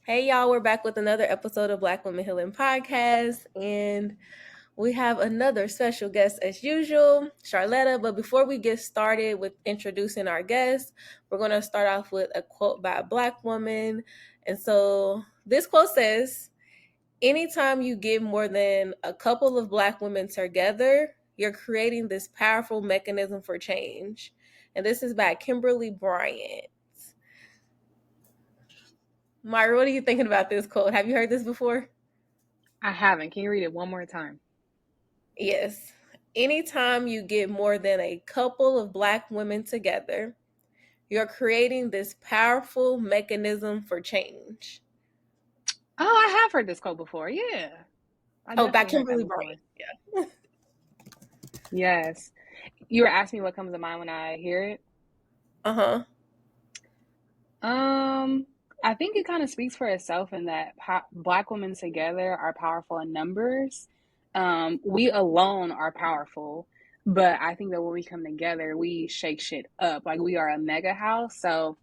Hey y'all, we're back with another episode of Black Women Healing Podcast, and we have another special guest as usual, Charletta. But before we get started with introducing our guest, we're going to start off with a quote by a Black woman. And so this quote says, anytime you get more than a couple of Black women together, you're creating this powerful mechanism for change. And this is by Kimberly Bryant. Myra, what are you thinking about this quote? Have you heard this before? I haven't. Can you read it one more time? Yes. Anytime you get more than a couple of Black women together, you're creating this powerful mechanism for change. Oh, I have heard this quote before. Yeah. I Oh, by definitely heard that Kimberly before. Bryant. Yeah. Yes. You were asking me what comes to mind when I hear it. Uh-huh. I think it kind of speaks for itself in that Black women together are powerful in numbers. We alone are powerful, but I think that when we come together, we shake shit up. Like we are a mega house. So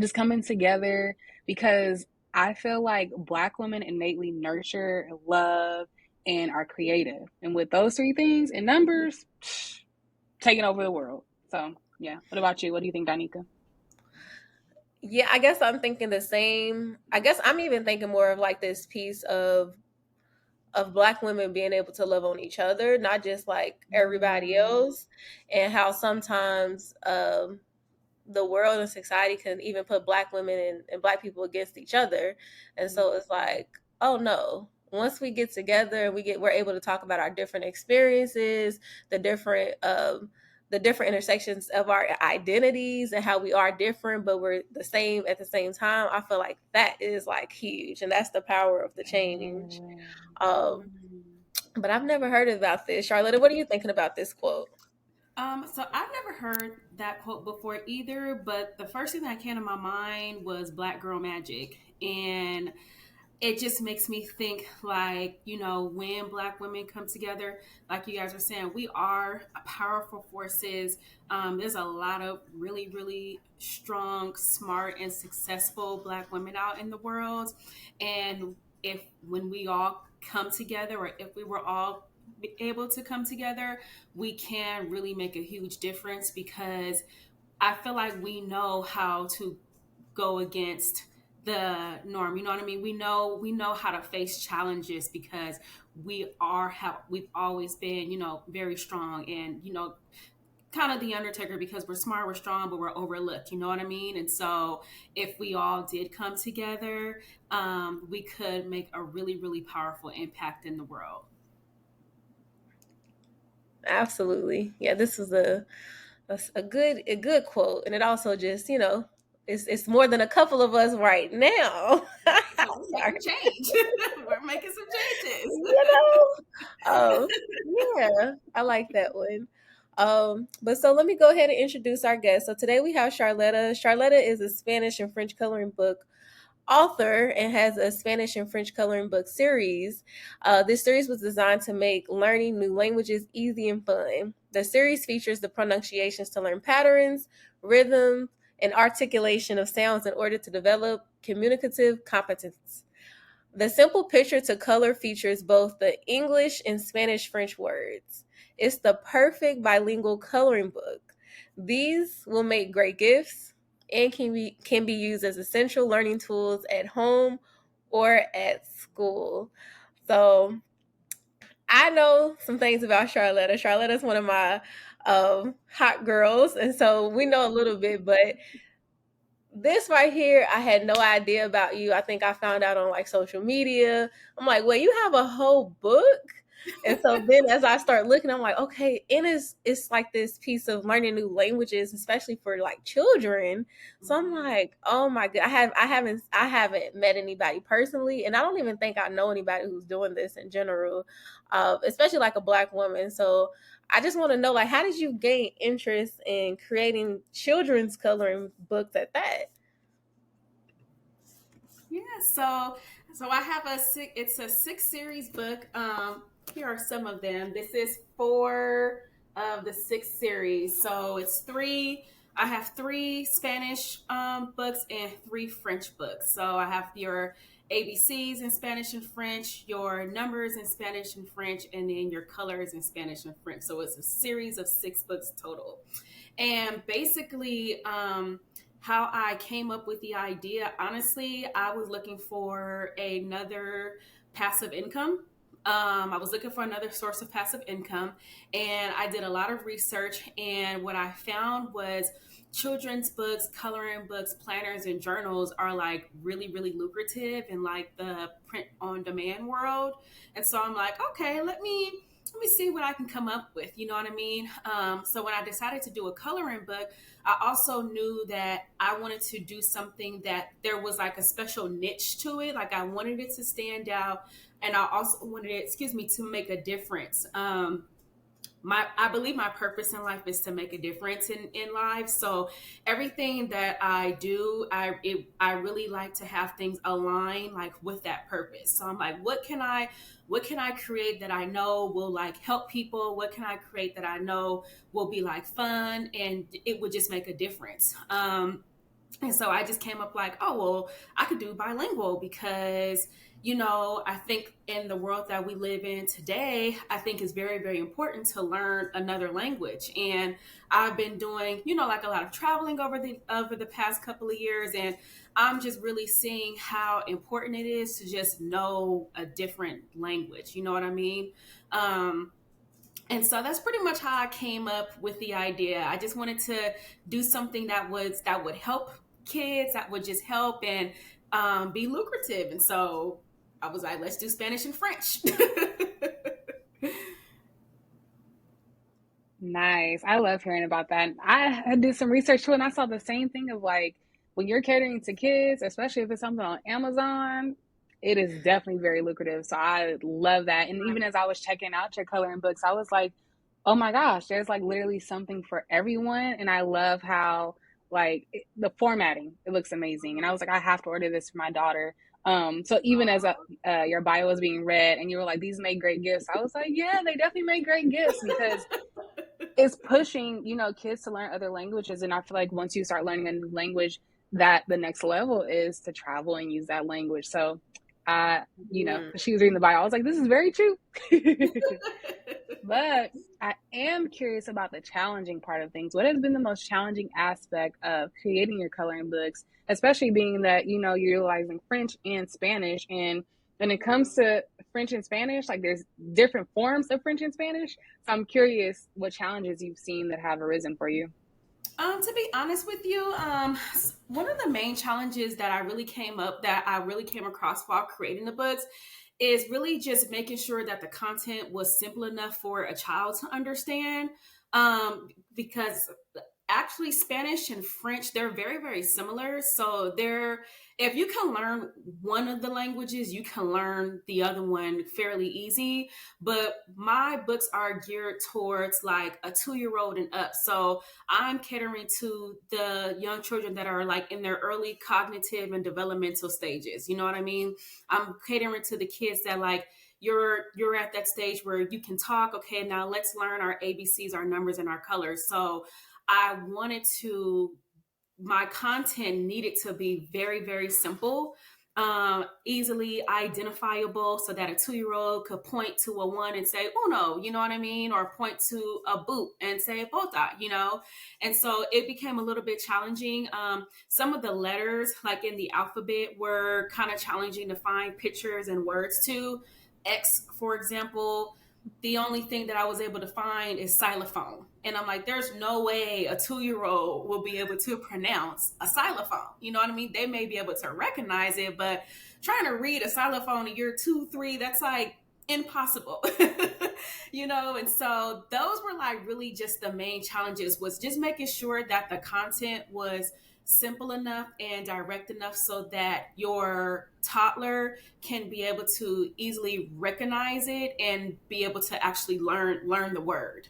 just coming together, because I feel like Black women innately nurture, love, and are creative. And with those three things in numbers, taking over the world. So yeah. What about you? What do you think, Danica? Yeah, I guess I'm thinking the same. I guess I'm even thinking more of like this piece of Black women being able to love on each other, not just like everybody else, and how sometimes the world and society can even put Black women and Black people against each other. And so it's like, oh no, once we get together and we're able to talk about our different experiences, the different intersections of our identities and how we are different but we're the same at the same time. I feel like that is like huge, and that's the power of the change. um but I've never heard about this. Charlotte, what are you thinking about this quote? So I've never heard that quote before either, but the first thing that came to my mind was Black Girl Magic. And it just makes me think like, when Black women come together, like you guys are saying, we are powerful forces. There's a lot of really, really strong, smart, and successful Black women out in the world. And when we all come together, or if we were all able to come together, we can really make a huge difference, because I feel like we know how to go against the norm. You know what I mean? We know how to face challenges, because we've always been, very strong, and kind of the Undertaker, because we're smart, we're strong, but we're overlooked. You know what I mean? And so if we all did come together, we could make a really, really powerful impact in the world. Absolutely. Yeah, this was a good quote, and it also just it's more than a couple of us right now. So we're making change. We're making some changes. um, yeah, I like that one. But so let me go ahead and introduce our guest. So today we have Charletta. Charletta is a Spanish and French coloring book author and has a Spanish and French coloring book series. This series was designed to make learning new languages easy and fun. The series features the pronunciations to learn patterns, rhythm, and articulation of sounds in order to develop communicative competence. The simple picture to color features both the English and Spanish French words. It's the perfect bilingual coloring book. These will make great gifts and can be used as essential learning tools at home or at school. So I know some things about Charletta. Charletta's one of my hot girls, and so we know a little bit, but this right here, I had no idea about you. I think I found out on like social media. I'm like, wait, you have a whole book? And so then as I start looking, I'm like, okay, and it's like this piece of learning new languages, especially for like children. So I'm like, oh my god, I haven't met anybody personally, and I don't even think I know anybody who's doing this in general, especially like a Black woman. So I just want to know, like, how did you gain interest in creating children's coloring books at that? Yeah, so I have it's a six series book. Here are some of them. This is four of the six series. So it's three I have 3 Spanish books and 3 French books. So I have your ABCs in Spanish and French, your numbers in Spanish and French, and then your colors in Spanish and French. So it's a series of 6 books total. And basically, how I came up with the idea, honestly, I was looking for another passive income. I was looking for another source of passive income, and I did a lot of research. And what I found was children's books, coloring books, planners, and journals are like really, really lucrative in like the print on demand world. And so I'm like, okay, let me see what I can come up with. You know what I mean? So when I decided to do a coloring book, I also knew that I wanted to do something that there was like a special niche to it. Like I wanted it to stand out, and I also wanted it, to make a difference. I believe my purpose in life is to make a difference in life. So everything that I do, I really like to have things align like with that purpose. So I'm like, what can I create that I know will like help people? What can I create that I know will be like fun and it would just make a difference? And so I just came up like, oh, well, I could do bilingual because, I think in the world that we live in today, I think it's very, very important to learn another language. And I've been doing, like a lot of traveling over the past couple of years. And I'm just really seeing how important it is to just know a different language. You know what I mean? And so that's pretty much how I came up with the idea. I just wanted to do something that would help kids, that would just help and be lucrative. And so I was like, let's do Spanish and French. Nice. I love hearing about that. I did some research too, and I saw the same thing of like when you're catering to kids, especially if it's something on Amazon, it is definitely very lucrative. So I love that. And even as I was checking out your coloring books, I was like, oh my gosh, there's like literally something for everyone. And I love how the formatting, it looks amazing. And I was like, I have to order this for my daughter. So even as your bio was being read and you were like, these make great gifts, I was like, yeah, they definitely make great gifts because it's pushing, kids to learn other languages. And I feel like once you start learning a new language, that the next level is to travel and use that language. So she was reading the bio, I was like, this is very true. But I am curious about the challenging part of things. What has been the most challenging aspect of creating your coloring books, especially being that, you're utilizing French and Spanish? And when it comes to French and Spanish, like there's different forms of French and Spanish. So I'm curious what challenges you've seen that have arisen for you. To be honest with you, one of the main challenges that I really came across while creating the books is really just making sure that the content was simple enough for a child to understand. Because actually Spanish and French, they're very, very similar. So if you can learn one of the languages, you can learn the other one fairly easy. But my books are geared towards like a 2-year-old and up. So I'm catering to the young children that are like in their early cognitive and developmental stages. You know what I mean? I'm catering to the kids that like, you're at that stage where you can talk. Okay, now let's learn our ABCs, our numbers, and our colors. So my content needed to be very, very simple, easily identifiable so that a 2-year-old could point to a 1 and say, uno, you know what I mean? Or point to a boot and say bota, And so it became a little bit challenging. Some of the letters, like in the alphabet, were kind of challenging to find pictures and words to. X, for example, the only thing that I was able to find is xylophone. And I'm like, there's no way a 2-year-old will be able to pronounce a xylophone. You know what I mean? They may be able to recognize it, but trying to read a xylophone in year 2, 3, that's like impossible. And so those were like really just the main challenges, was just making sure that the content was simple enough and direct enough so that your toddler can be able to easily recognize it and be able to actually learn the word.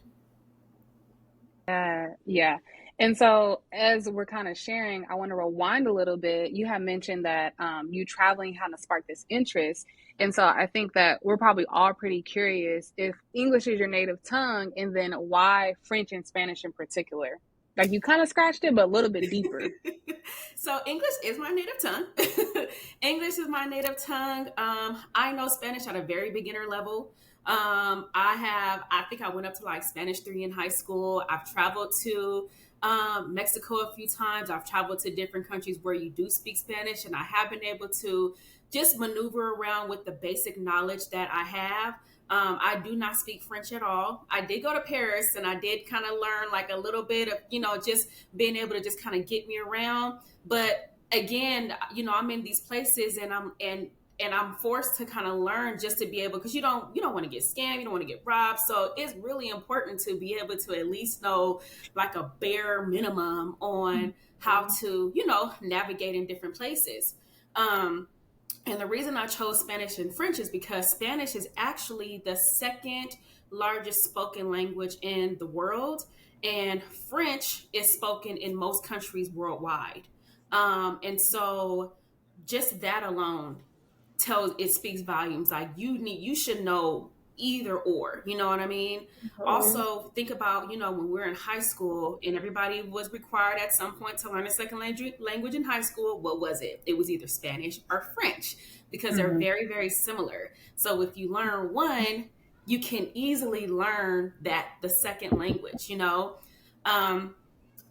Yeah. And so as we're kind of sharing, I want to rewind a little bit. You have mentioned that you traveling kind of sparked this interest. And so I think that we're probably all pretty curious if English is your native tongue, and then why French and Spanish in particular. Like you kind of scratched it, but a little bit deeper. So English is my native tongue. English is my native tongue. I know Spanish at a very beginner level. I think I went up to like Spanish 3 in high school. I've traveled to Mexico a few times. I've traveled to different countries where you do speak Spanish, and I have been able to just maneuver around with the basic knowledge that I have. I do not speak French at all. I did go to Paris and I did kind of learn like a little bit of, just being able to just kind of get me around. But again, I'm in these places and I'm forced to kind of learn just to be able, because you don't want to get scammed, you don't want to get robbed. So it's really important to be able to at least know like a bare minimum on how to, navigate in different places. And the reason I chose Spanish and French is because Spanish is actually the second largest spoken language in the world, and French is spoken in most countries worldwide. And so just that alone it speaks volumes. Like you should know either or, you know what I mean? Also think about, when we're in high school and everybody was required at some point to learn a second language in high school. What was it? It was either Spanish or French, because they're very, very similar. So if you learn one, you can easily learn the second language,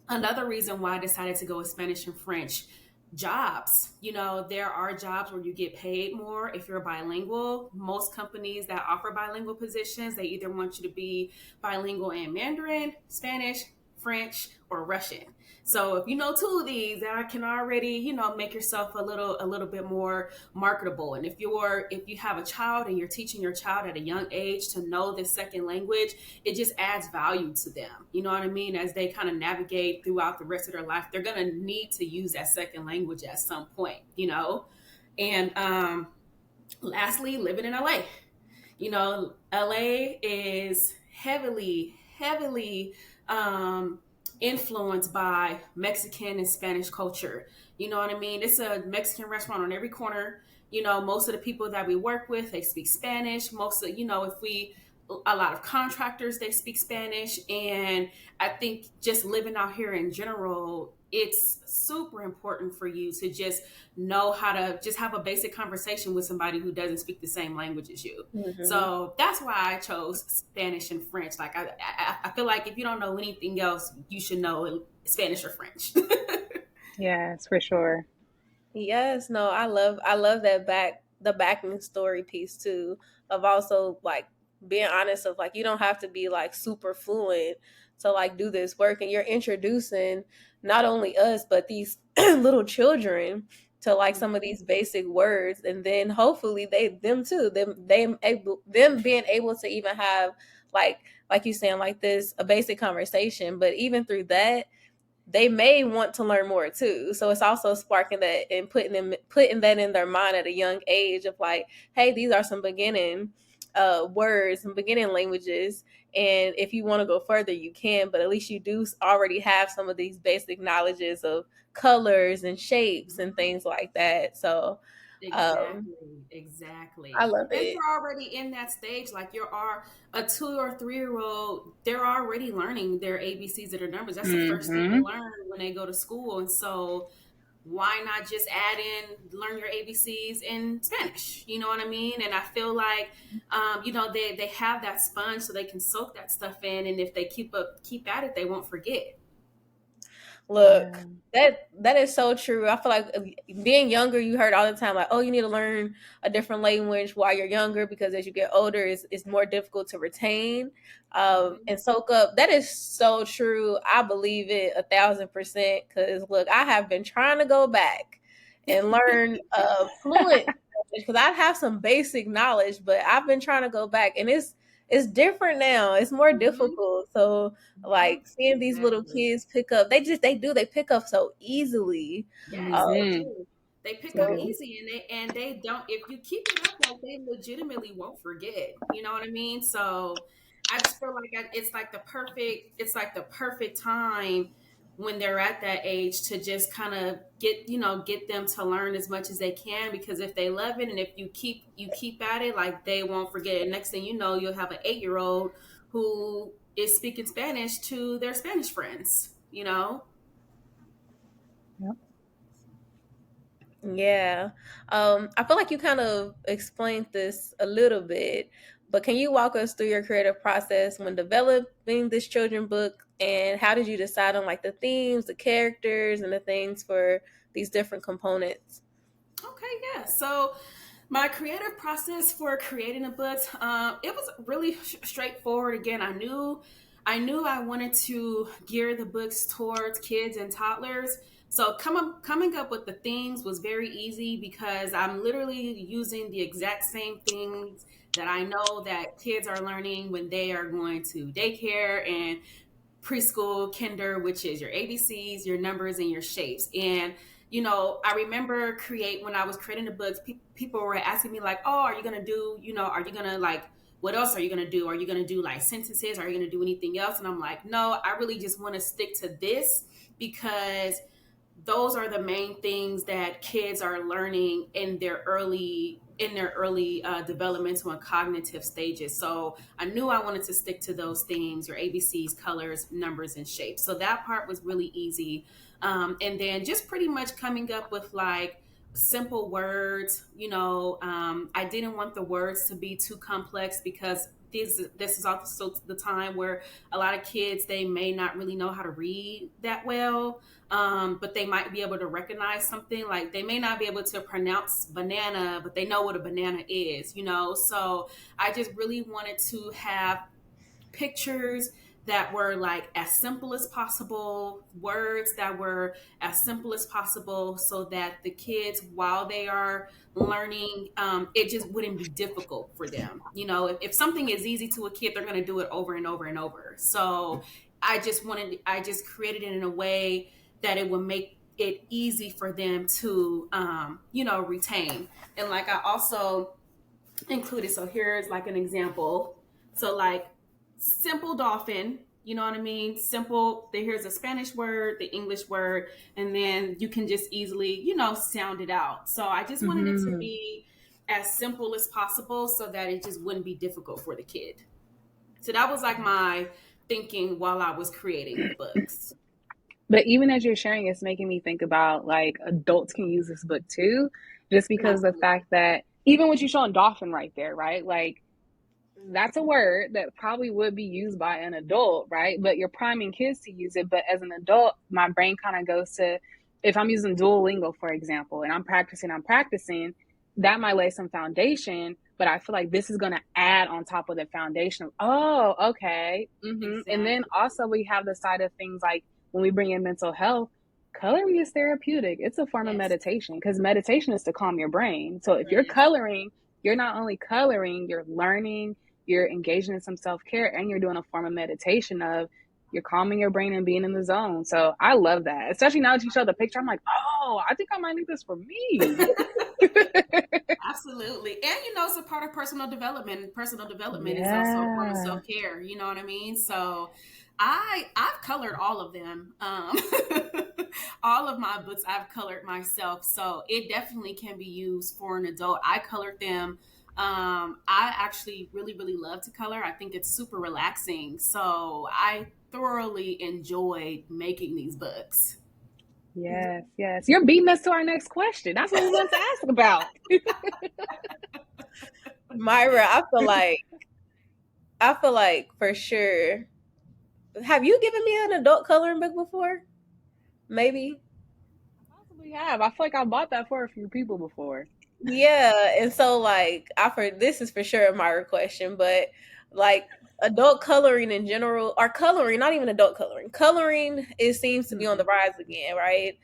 Another reason why I decided to go with Spanish and French, jobs. There are jobs where you get paid more if you're bilingual. Most companies that offer bilingual positions, they either want you to be bilingual in Mandarin, Spanish, French, or Russian. So if you know two of these, that can already, make yourself a little bit more marketable. And if you have a child and you're teaching your child at a young age to know this second language, it just adds value to them. You know what I mean? As they kind of navigate throughout the rest of their life, they're going to need to use that second language at some point, And lastly, living in LA. LA is heavily influenced by Mexican and Spanish culture. You know what I mean? It's a Mexican restaurant on every corner. Most of the people that we work with, they speak Spanish. A lot of contractors, they speak Spanish. And I think just living out here in general, it's super important for you to just know how to just have a basic conversation with somebody who doesn't speak the same language as you. So that's why I chose Spanish and French. Like I feel like if you don't know anything else, you should know Spanish or French. Yes, for sure. Yes, no, I love the backing story piece too, of also like being honest of like you don't have to be like super fluent to like do this work, and you're introducing not only us but these little children to like some of these basic words, and then hopefully them being able to even have like you saying like this a basic conversation, but even through that they may want to learn more too. So it's also sparking that and putting that in their mind at a young age of like, hey, these are some beginning words and beginning languages. And if you want to go further, you can, but at least you do already have some of these basic knowledges of colors and shapes and things like that. So Exactly. I love And it. you're already in that stage. Like a 2 or 3-year-old, they're already learning their ABCs or their numbers. That's the first thing they learn when they go to school. And so why not just learn your ABCs in Spanish? You know what I mean? And I feel like, they have that sponge so they can soak that stuff in. And if they keep at it, they won't forget. Look, that is so true. I feel like being younger, you heard all the time like, oh, you need to learn a different language while you're younger because as you get older, it's more difficult to retain and soak up. That is so true. I believe it 1,000%. Because look, I have been trying to go back and learn fluent because I have some basic knowledge, but I've been trying to go back, and it's different now. It's more difficult. So like seeing these little kids pick up, they pick up so easily. Yes, they do. They pick up easy, and they don't. If you keep it up, like they legitimately won't forget. You know what I mean? So I just feel like it's like the perfect time when they're at that age to just kind of get them to learn as much as they can, because if they love it and if you keep at it, like they won't forget it. Next thing you know, you'll have an 8-year-old who is speaking Spanish to their Spanish friends. you know? Yep. Yeah. I feel like you kind of explained this a little bit, but can you walk us through your creative process when developing this children book, and how did you decide on like the themes, the characters, and the things for these different components? Okay, yeah. So my creative process for creating a book, it was really straightforward. Again, I wanted to gear the books towards kids and toddlers. So coming up with the themes was very easy because I'm literally using the exact same things that I know that kids are learning when they are going to daycare and preschool, kinder, which is your ABCs, your numbers, and your shapes. And I remember when I was creating the books, people were asking me like, "Oh, are you gonna do? Are you gonna like? What else are you gonna do? Are you gonna do like sentences? Are you gonna do anything else?" And I'm like, "No, I really just want to stick to this because those are the main things that kids are learning in their early developmental and cognitive stages. So I knew I wanted to stick to those themes, your ABCs, colors, numbers, and shapes. So that part was really easy. And then just pretty much coming up with like simple words. I didn't want the words to be too complex because this is also the time where a lot of kids, they may not really know how to read that well, but they might be able to recognize something. Like they may not be able to pronounce banana, but they know what a banana is, So I just really wanted to have pictures that were like as simple as possible, words that were as simple as possible, so that the kids, while they are learning, it just wouldn't be difficult for them. If something is easy to a kid, they're going to do it over and over and over. So I just created it in a way that it would make it easy for them to, retain. And like I also included, so here's like an example. So like simple dolphin, you know what I mean? Simple, here's a Spanish word, the English word, and then you can just easily, sound it out. So I just wanted it to be as simple as possible so that it just wouldn't be difficult for the kid. So that was like my thinking while I was creating the books. But even as you're sharing, it's making me think about like adults can use this book too, just because of the fact that even what you're showing dolphin right there, right? Like that's a word that probably would be used by an adult, right? But you're priming kids to use it. But as an adult, my brain kind of goes to, if I'm using Duolingo, for example, and I'm practicing, that might lay some foundation. But I feel like this is going to add on top of the foundation. Oh, okay. Exactly. And then also we have the side of things like when we bring in mental health, coloring is therapeutic. It's a form of meditation because meditation is to calm your brain. So if you're coloring, you're not only coloring, you're learning, you're engaging in some self-care, and you're doing a form of meditation of you're calming your brain and being in the zone. So I love that. Especially now that you show the picture, I'm like, oh, I think I might need this for me. Absolutely. And it's a part of personal development. Personal development is also a form of self-care. You know what I mean? So I've colored all of them. All of my books I've colored myself. So it definitely can be used for an adult. I colored them. I actually really, really love to color. I think it's super relaxing. So I thoroughly enjoyed making these books. Yes. You're beating us to our next question. That's what we want to ask about. Myra, I feel like for sure. Have you given me an adult coloring book before? Maybe. I possibly have. I feel like I bought that for a few people before. Yeah, and so like this is for sure a Myra question, but like adult coloring in general, or coloring, not even adult coloring. Coloring, it seems to be on the rise again, right?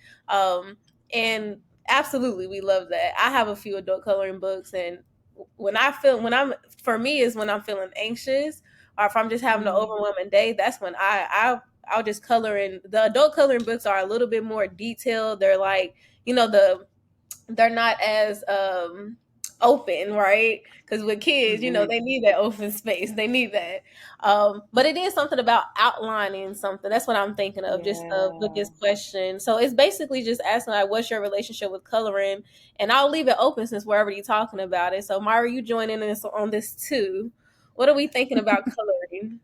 And absolutely we love that. I have a few adult coloring books, and for me is when I'm feeling anxious, or if I'm just having an overwhelming day, that's when I'll just color in. The adult coloring books are a little bit more detailed. They're like, they're not as open, right? Because with kids, they need that open space. They need that. But it is something about outlining something. That's what I'm thinking of. Just with this question. So it's basically just asking like, what's your relationship with coloring? And I'll leave it open since we're already talking about it. So Myra, you join in on this too. What are we thinking about coloring?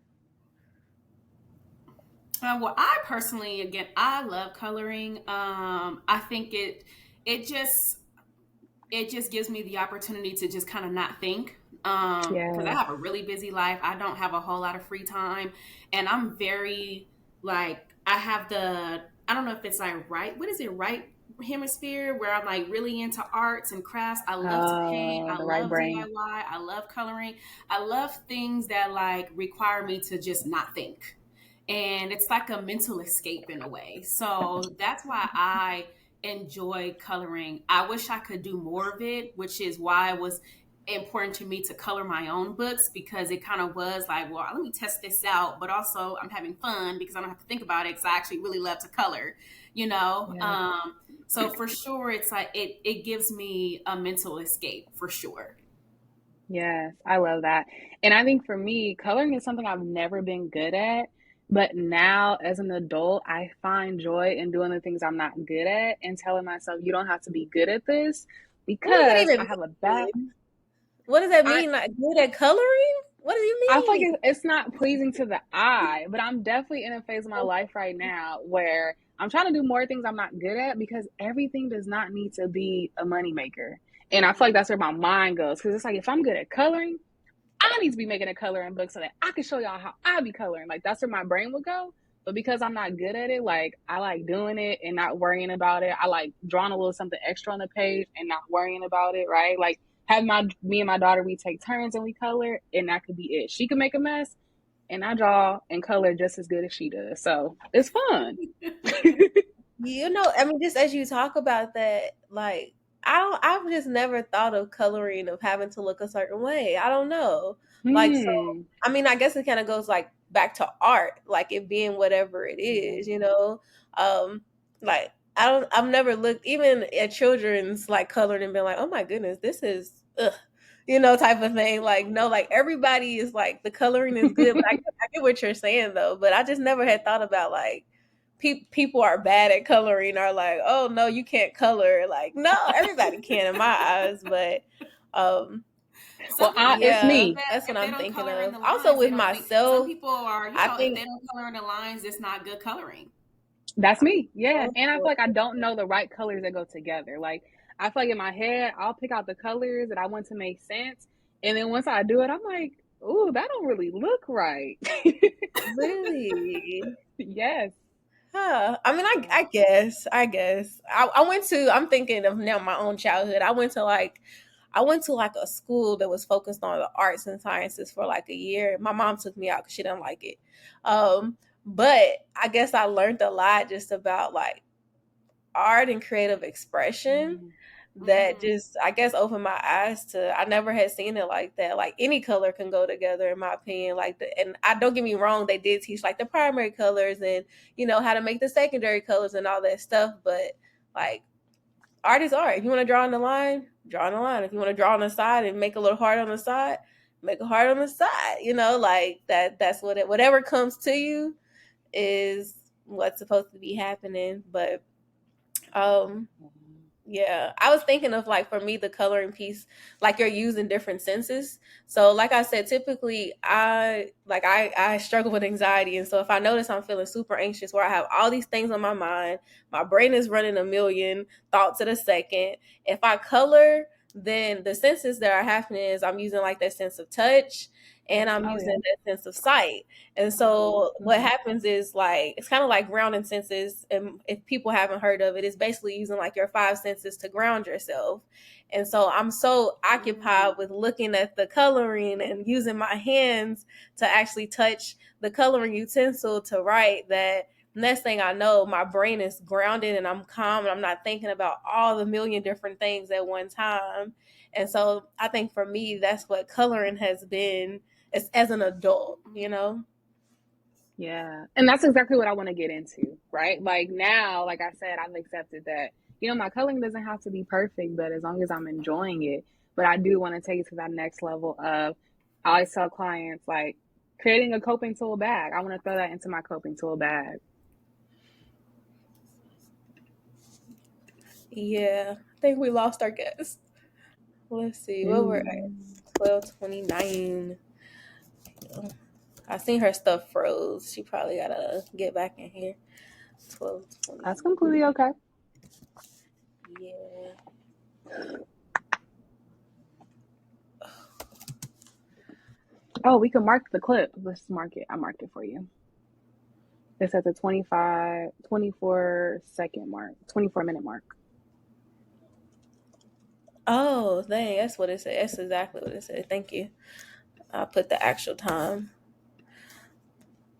Well, I personally, again, I love coloring. I think it just it just gives me the opportunity to just kind of not think. Because I Yeah. have a really busy life. I don't have a whole lot of free time, and I'm very like I have the I don't know if it's like what is it, right hemisphere, where I'm like really into arts and crafts. I love to paint. I The right love brain. DIY. I love coloring. I love things that like require me to just not think. And it's like a mental escape in a way. So that's why I enjoy coloring. I wish I could do more of it, which is why it was important to me to color my own books, because it kind of was like, well, let me test this out, but also I'm having fun because I don't have to think about it because I actually really love to color, you know? Yeah. So for sure, it's like it gives me a mental escape for sure. Yes, I love that. And I think for me, coloring is something I've never been good at. But now, as an adult, I find joy in doing the things I'm not good at and telling myself, you don't have to be good at this What does that because even I have a back. mean? What does that I, mean? Not good at coloring? What do you I feel like mean? it's not pleasing to the eye, but I'm definitely in a phase of my life right now where I'm trying to do more things I'm not good at because everything does not need to be a moneymaker. And I feel like that's where my mind goes because it's like if I'm good at coloring, I need to be making a coloring book so that I can show y'all how I be coloring. Like that's where my brain would go. But because I'm not good at it, like I like doing it and not worrying about it. I like drawing a little something extra on the page and not worrying about it, right? Like have me and my daughter, we take turns and we color, and that could be it. She can make a mess, and I draw and color just as good as she does. So it's fun. You know, I mean, just as you talk about that, like I've just never thought of coloring of having to look a certain way. I don't know. Like, so, Hmm. I mean, I guess it kind of goes like back to art, like it being whatever it Yeah. is, you know? Like I've never looked even at children's like coloring and been like, oh my goodness, this is, ugh, you know, type of thing. Like, no, like everybody is like, the coloring is good, but I get what you're saying though, but I just never had thought about like, people are bad at coloring are like, oh no, you can't color. Like, no, everybody can in my eyes, but um Some Well, people it's think yeah, me. that that's what if they I'm don't thinking color in of. the Also lines, they with don't think. Some myself, people are, I if think they don't color in the lines, it's not good coloring. That's me. Yeah. oh, And I feel like I don't know the right colors that go together. Like, I feel like in my head, I'll pick out the colors that I want to make sense. And then once I do it, I'm like, ooh, that don't really look right. really. Yes. Huh. I mean, Yeah. I guess. I went to, I'm thinking of now my own childhood. I went to like a school that was focused on the arts and sciences for like a year. My mom took me out because she didn't like it. But I guess I learned a lot just about like art and creative expression Mm. that Mm-hmm. just, I guess, opened my eyes to, I never had seen it like that. Like any color can go together in my opinion. Like and I don't get me wrong, they did teach like the primary colors and you know how to make the secondary colors and all that stuff, but like art is art. If you want to draw on the line, draw on the line. If you want to draw on the side and make a little heart on the side, make a heart on the side. You know, like that's what it, whatever comes to you is what's supposed to be happening. But um yeah, I was thinking of like for me the coloring piece, like you're using different senses. So like I said, typically I struggle with anxiety, and so if I notice I'm feeling super anxious, where I have all these things on my mind, my brain is running a million thoughts at a second. If I color, then the senses that are happening is I'm using like that sense of touch, and I'm Oh, using yeah. that sense of sight. And so what Hmm. happens is like it's kind of like grounding senses. And if people haven't heard of it, it's basically using like your five senses to ground yourself. And so I'm so occupied Mm. with looking at the coloring and using my hands to actually touch the coloring utensil to write that next thing I know, my brain is grounded and I'm calm and I'm not thinking about all the million different things at one time. And so I think for me, that's what coloring has been as an adult, you know? Yeah. And that's exactly what I want to get into, right? Like now, like I said, I've accepted that, my coloring doesn't have to be perfect, but as long as I'm enjoying it. But I do want to take it to that next level of, I always tell clients, like, creating a coping tool bag. I want to throw that into my coping tool bag. Yeah, I think we lost our guest. Let's see, what we're at Mm. 12:29. I seen her stuff froze. She probably gotta get back in here. 12:20. That's completely okay. Yeah. Oh, we can mark the clip. Let's mark it. I marked it for you. It's at the 24 second mark, 24 minute mark. Oh, dang, that's what it said. That's exactly what it said. Thank you. I'll put the actual time.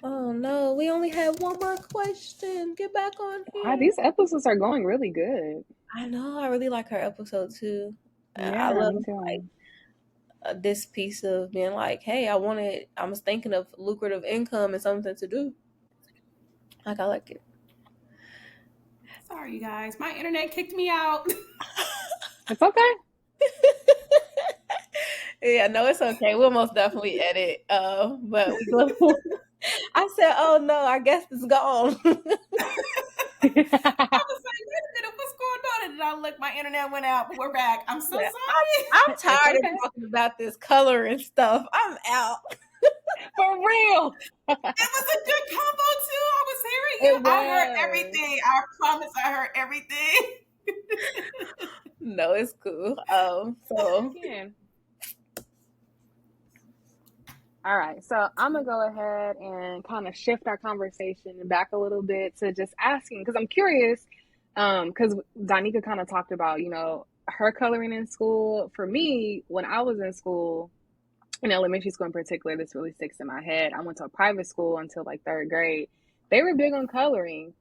Oh no, we only have one more question. Get back on here. Wow, these episodes are going really good. I know. I really like her episode too. I Yeah, love me too. like this piece of being like, hey, I was thinking of lucrative income and something to do. Like, I like it. Sorry, you guys. My internet kicked me out. It's okay. Yeah, no, it's okay. We'll most definitely edit. But we go. I said, oh no, our guest is gone. I was like, wait a minute, what's going on? And then I looked, my internet went out, but we're back. I'm so Yeah, sorry. I'm tired of talking about this coloring stuff. I'm out. For real. It was a good combo too. I was hearing you. I heard everything. I promise I heard everything. No, it's cool. So all right, so I'm gonna go ahead and kind of shift our conversation back a little bit to just asking, because I'm curious, because Danica kind of talked about, you know, her coloring in school. For me, when I was in school, in elementary school in particular, this really sticks in my head. I went to a private school until like 3rd grade. They were big on coloring,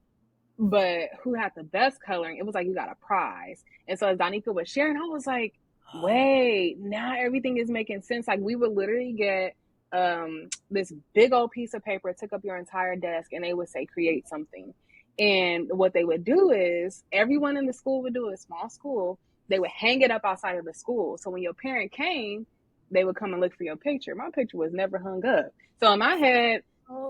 but who had the best coloring? It was like you got a prize. And so as Danica was sharing, I was like, wait, now everything is making sense. Like we would literally get this big old piece of paper, took up your entire desk, and they would say create something. And what they would do is everyone in the school would do, a small school, they would hang it up outside of the school. So when your parent came, they would come and look for your picture. My picture was never hung up. So in my head,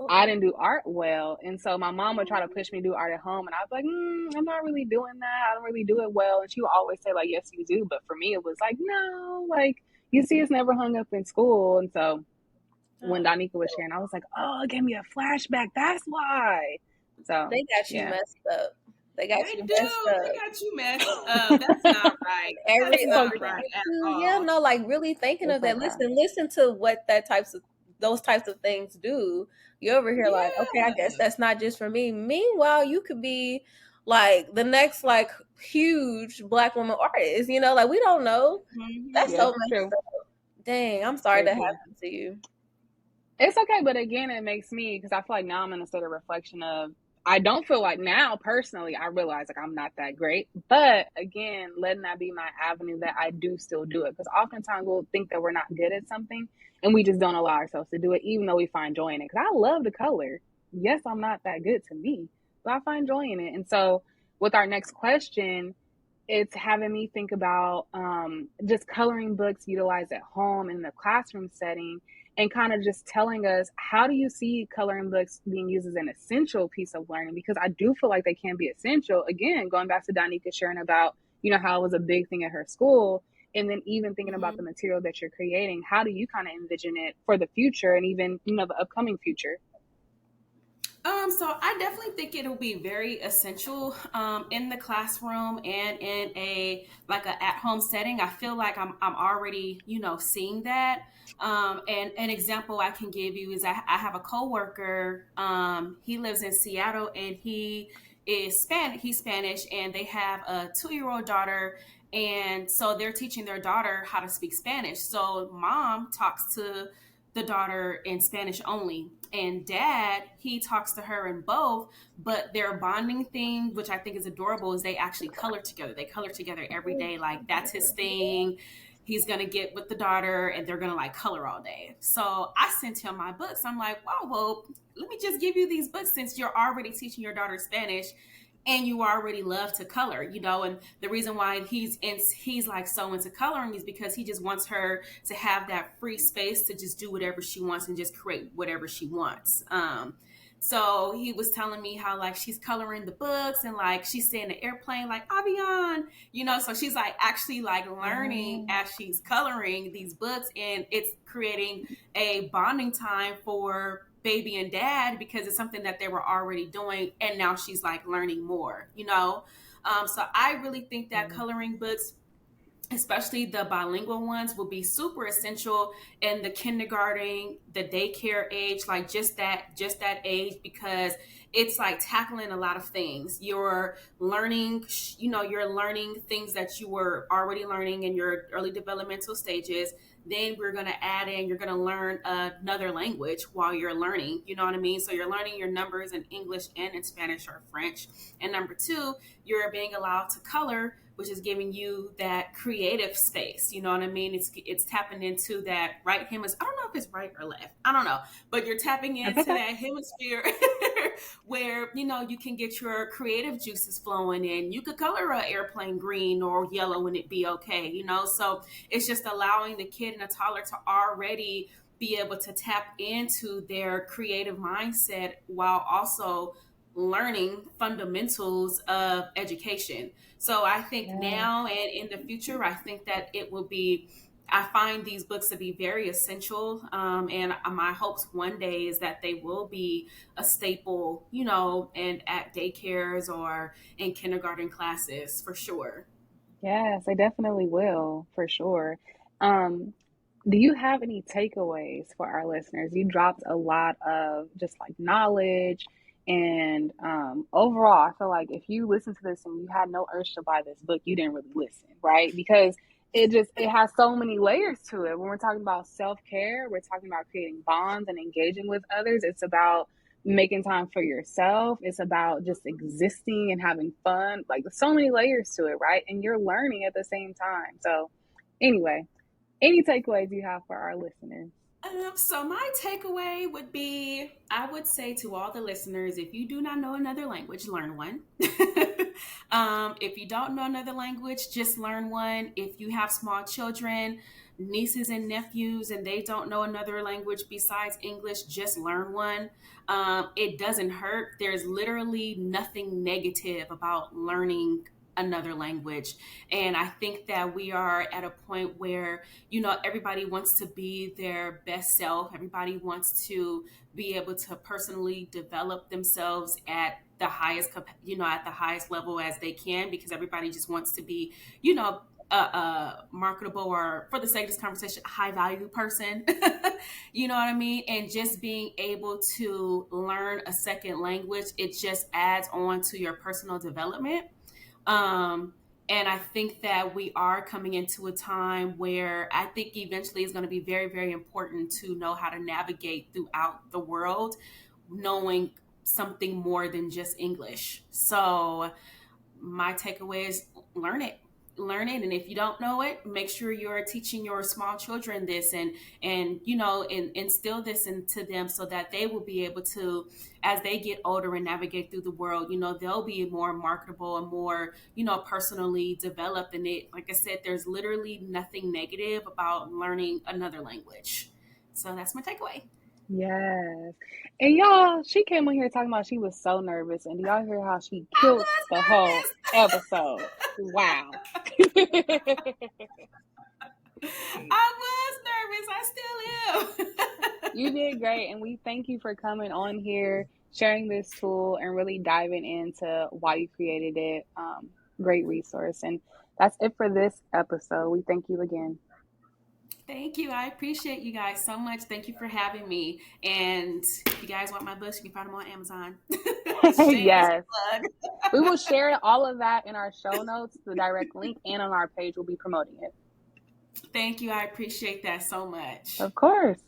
I didn't do art well. And so my mom would try to push me to do art at home. And I was like, I'm not really doing that. I don't really do it well. And she would always say, like, yes, you do. But for me, it was like, no, like, you see, it's never hung up in school. And so when Danica was sharing, I was like, oh, it gave me a flashback. That's why. So they got you messed up. They got you messed up. That's not right. That's not right at all. Yeah, no, like really thinking of that. Listen to what those types of things do. You're over here like, okay, I guess that's not just for me. Meanwhile, you could be like the next like huge Black woman artist. You know, like we don't know. That's so messed up. Dang, I'm sorry that happened to you. It's okay, but again, it makes me, because I feel like now I'm in a state of reflection of, I don't feel like now personally, I realize like I'm not that great, but again, letting that be my avenue that I do still do it. Because oftentimes we'll think that we're not good at something and we just don't allow ourselves to do it, even though we find joy in it. Because I love to color. Yes, I'm not that good to me, but I find joy in it. And so with our next question, it's having me think about just coloring books utilized at home in the classroom setting, and kind of just telling us, how do you see coloring books being used as an essential piece of learning? Because I do feel like they can be essential. Again, going back to Danica sharing about, you know, how it was a big thing at her school, and then even thinking about the material that you're creating, how do you kind of envision it for the future and even, you know, the upcoming future? So I definitely think it'll be very essential in the classroom and in a at-home setting. I feel like I'm already, you know, seeing that. And an example I can give you is I have a coworker. He lives in Seattle and he is Spanish. He's Spanish, and they have a 2-year-old daughter. And so they're teaching their daughter how to speak Spanish. So mom talks to the daughter in Spanish only, and dad, he talks to her in both, but their bonding thing, which I think is adorable, is they actually color together. They color together every day. Like that's his thing. He's going to get with the daughter and they're going to like color all day. So I sent him my books. I'm like, wow, well, let me just give you these books since you're already teaching your daughter Spanish and you already love to color, you know. And the reason why he's like so into coloring is because he just wants her to have that free space to just do whatever she wants and just create whatever she wants. So he was telling me how like she's coloring the books and like she's staying in the airplane like avion, you know. So she's like actually like learning as she's coloring these books, and it's creating a bonding time for baby and dad because it's something that they were already doing, and now she's like learning more, you know. So I really think that coloring books, especially the bilingual ones, will be super essential in the kindergarten, the daycare age, like just that age, because it's like tackling a lot of things. You're learning, you're learning things that you were already learning in your early developmental stages. Then we're going to add in, you're going to learn another language while you're learning, you know what I mean? So you're learning your numbers in English and in Spanish or French. And number two, you're being allowed to color, which is giving you that creative space. You know what I mean? It's tapping into that right hemisphere. I don't know if it's right or left. I don't know, but you're tapping into that hemisphere where, you know, you can get your creative juices flowing, and you could color an airplane green or yellow and it be okay, you know? So it's just allowing the kid and a toddler to already be able to tap into their creative mindset while also learning fundamentals of education. So I think now and in the future, I think that it will be, I find these books to be very essential. And my hopes one day is that they will be a staple, you know, and at daycares or in kindergarten classes for sure. Yes, they definitely will, for sure. Um, do you have any takeaways for our listeners? You dropped a lot of just like knowledge, and overall, I feel like if you listen to this and you had no urge to buy this book, you didn't really listen, right? Because it has so many layers to it. When we're talking about self-care, we're talking about creating bonds and engaging with others. It's about making time for yourself. It's about just existing and having fun. Like, there's so many layers to it, right? And you're learning at the same time. So anyway, any takeaways you have for our listeners? So my takeaway would be, I would say to all the listeners, if you do not know another language, learn one. If you don't know another language, just learn one. If you have small children, nieces and nephews, and they don't know another language besides English, just learn one. It doesn't hurt. There's literally nothing negative about learning another language. And I think that we are at a point where, you know, everybody wants to be their best self. Everybody wants to be able to personally develop themselves at the highest, at the highest level as they can, because everybody just wants to be, you know, a marketable, or for the sake of this conversation, a high value person. You know what I mean? And just being able to learn a second language, it just adds on to your personal development. Um, and I think that we are coming into a time where I think eventually it's going to be very, very important to know how to navigate throughout the world, knowing something more than just English. So my takeaway is learn it, and if you don't know it, make sure you're teaching your small children this, and you know, and instill this into them, so that they will be able to, as they get older and navigate through the world, you know, they'll be more marketable and more, you know, personally developed. And it, like I said, there's literally nothing negative about learning another language. So that's my takeaway. Yes. And y'all, she came on here talking about she was so nervous. And do y'all hear how she I killed was the whole episode? Wow. I was nervous. I still am. You did great. And we thank you for coming on here, sharing this tool, and really diving into why you created it. Great resource. And that's it for this episode. We thank you again. Thank you. I appreciate you guys so much. Thank you for having me. And if you guys want my books, you can find them on Amazon. Yes. Plug. We will share all of that in our show notes, the direct link, and on our page. We'll be promoting it. Thank you. I appreciate that so much. Of course.